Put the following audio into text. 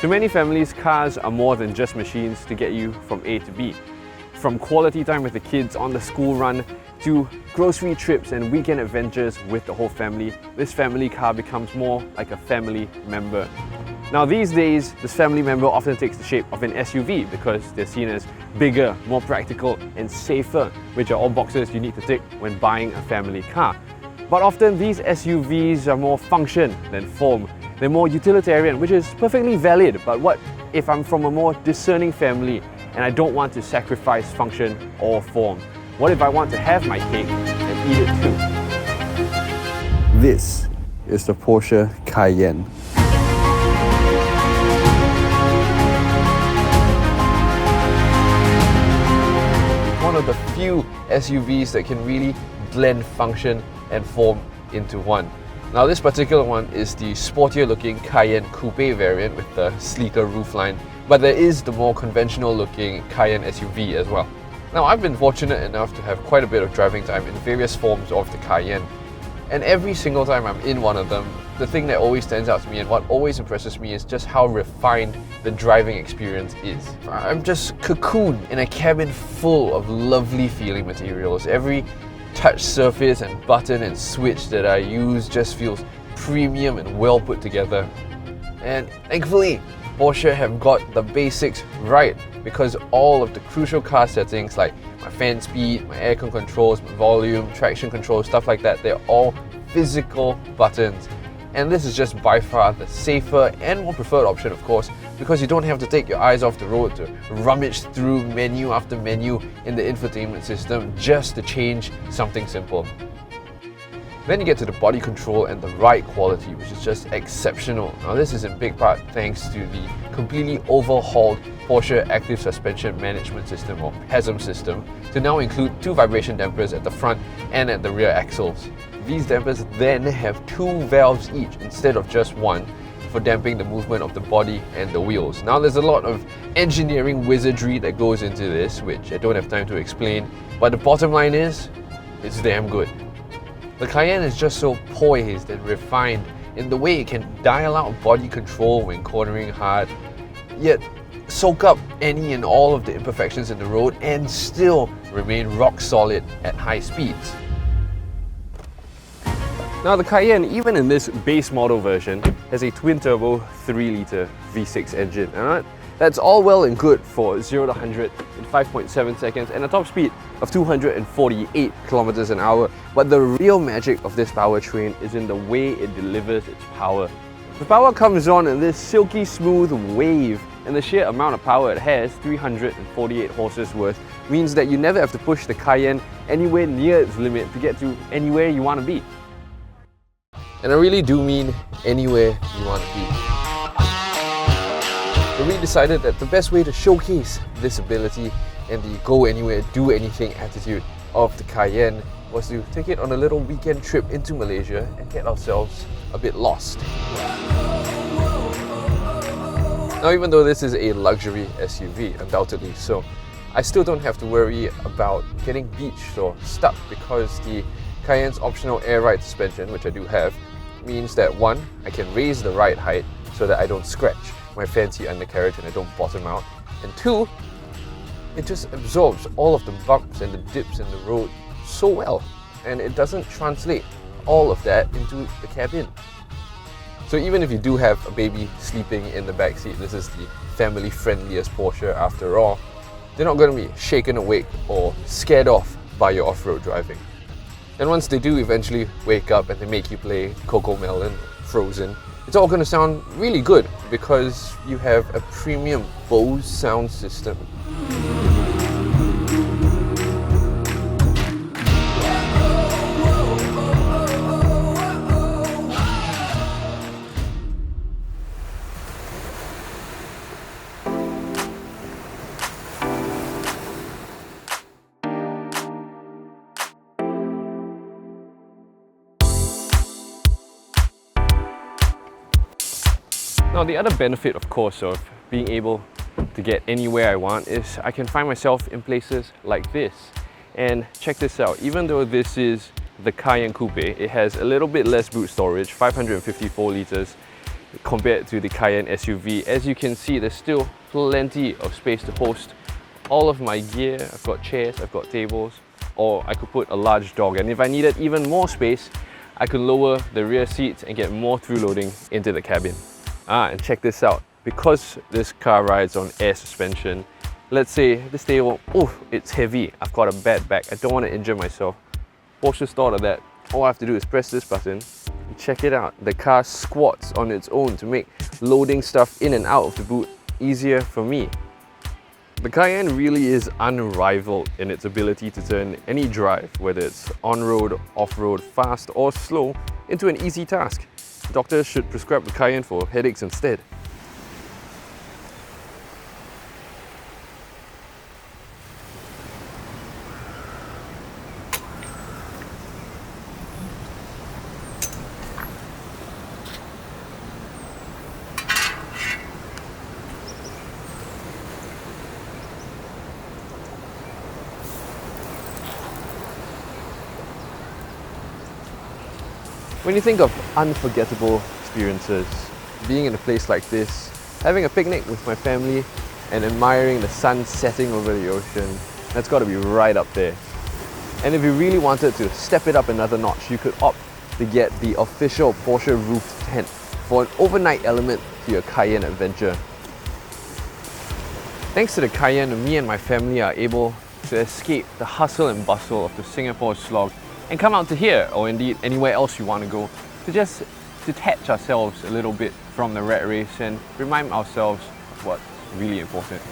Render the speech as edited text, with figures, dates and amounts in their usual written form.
To many families, cars are more than just machines to get you from A to B. From quality time with the kids on the school run to grocery trips and weekend adventures with the whole family, this family car becomes more like a family member. Now these days, this family member often takes the shape of an SUV because they're seen as bigger, more practical and safer, which are all boxes you need to tick when buying a family car. But often these SUVs are more function than form. They're more utilitarian, which is perfectly valid, but what if I'm from a more discerning family and I don't want to sacrifice function or form? What if I want to have my cake and eat it too? This is the Porsche Cayenne. One of the few SUVs that can really blend function and form into one. Now this particular one is the sportier looking Cayenne Coupe variant with the sleeker roofline, but there is the more conventional looking Cayenne SUV as well. Now I've been fortunate enough to have quite a bit of driving time in various forms of the Cayenne, and every single time I'm in one of them, the thing that always stands out to me and what always impresses me is just how refined the driving experience is. I'm just cocooned in a cabin full of lovely feeling materials. Every touch surface and button and switch that I use just feels premium and well put together. And thankfully, Porsche have got the basics right, because all of the crucial car settings like my fan speed, my aircon controls, my volume, traction control, stuff like that, they're all physical buttons. And this is just by far the safer and more preferred option, of course, because you don't have to take your eyes off the road to rummage through menu after menu in the infotainment system just to change something simple. Then you get to the body control and the ride quality, which is just exceptional. Now this is in big part thanks to the completely overhauled Porsche Active Suspension Management System, or PASM system, to now include 2 vibration dampers at the front and at the rear axles. These dampers then have 2 valves each instead of just one for damping the movement of the body and the wheels. Now there's a lot of engineering wizardry that goes into this, which I don't have time to explain, but the bottom line is, it's damn good. The Cayenne is just so poised and refined in the way it can dial out body control when cornering hard, yet soak up any and all of the imperfections in the road and still remain rock solid at high speeds. Now the Cayenne, even in this base model version, has a twin-turbo 3-litre V6 engine. That's all well and good for 0 to 100 in 5.7 seconds and a top speed of 248 kilometers an hour. But the real magic of this powertrain is in the way it delivers its power. The power comes on in this silky smooth wave, and the sheer amount of power it has, 348 horses worth, means that you never have to push the Cayenne anywhere near its limit to get to anywhere you want to be. And I really do mean anywhere you want to be. So we decided that the best way to showcase this ability and the go anywhere, do anything attitude of the Cayenne was to take it on a little weekend trip into Malaysia and get ourselves a bit lost. Now even though this is a luxury SUV, undoubtedly so, I still don't have to worry about getting beached or stuck because the Cayenne's optional air ride suspension, which I do have, means that 1, I can raise the ride height so that I don't scratch my fancy undercarriage and I don't bottom out, and 2, it just absorbs all of the bumps and the dips in the road so well, and it doesn't translate all of that into the cabin. So even if you do have a baby sleeping in the backseat, this is the family friendliest Porsche after all, they're not going to be shaken awake or scared off by your off-road driving. And once they do eventually wake up and they make you play Coco Melon, Frozen, it's all going to sound really good because you have a premium Bose sound system. Now the other benefit, of course, of being able to get anywhere I want is I can find myself in places like this. And check this out, even though this is the Cayenne Coupe, it has a little bit less boot storage, 554 litres. compared to the Cayenne SUV. As you can see, there's still plenty of space to host all of my gear. I've got chairs, I've got tables, or I could put a large dog. And if I needed even more space, I could lower the rear seats and get more through loading into the cabin. And check this out. Because this car rides on air suspension, let's say this table, it's heavy, I've got a bad back, I don't want to injure myself. Porsche's thought of that. All I have to do is press this button. Check it out, the car squats on its own to make loading stuff in and out of the boot easier for me. The Cayenne really is unrivaled in its ability to turn any drive, whether it's on-road, off-road, fast or slow, into an easy task. Doctors should prescribe the Cayenne for headaches instead. When you think of unforgettable experiences, being in a place like this, having a picnic with my family and admiring the sun setting over the ocean, that's got to be right up there. And if you really wanted to step it up another notch, you could opt to get the official Porsche roofed tent for an overnight element to your Cayenne adventure. Thanks to the Cayenne, me and my family are able to escape the hustle and bustle of the Singapore slog and come out to here, or indeed anywhere else you want to go, to just detach ourselves a little bit from the rat race and remind ourselves of what's really important.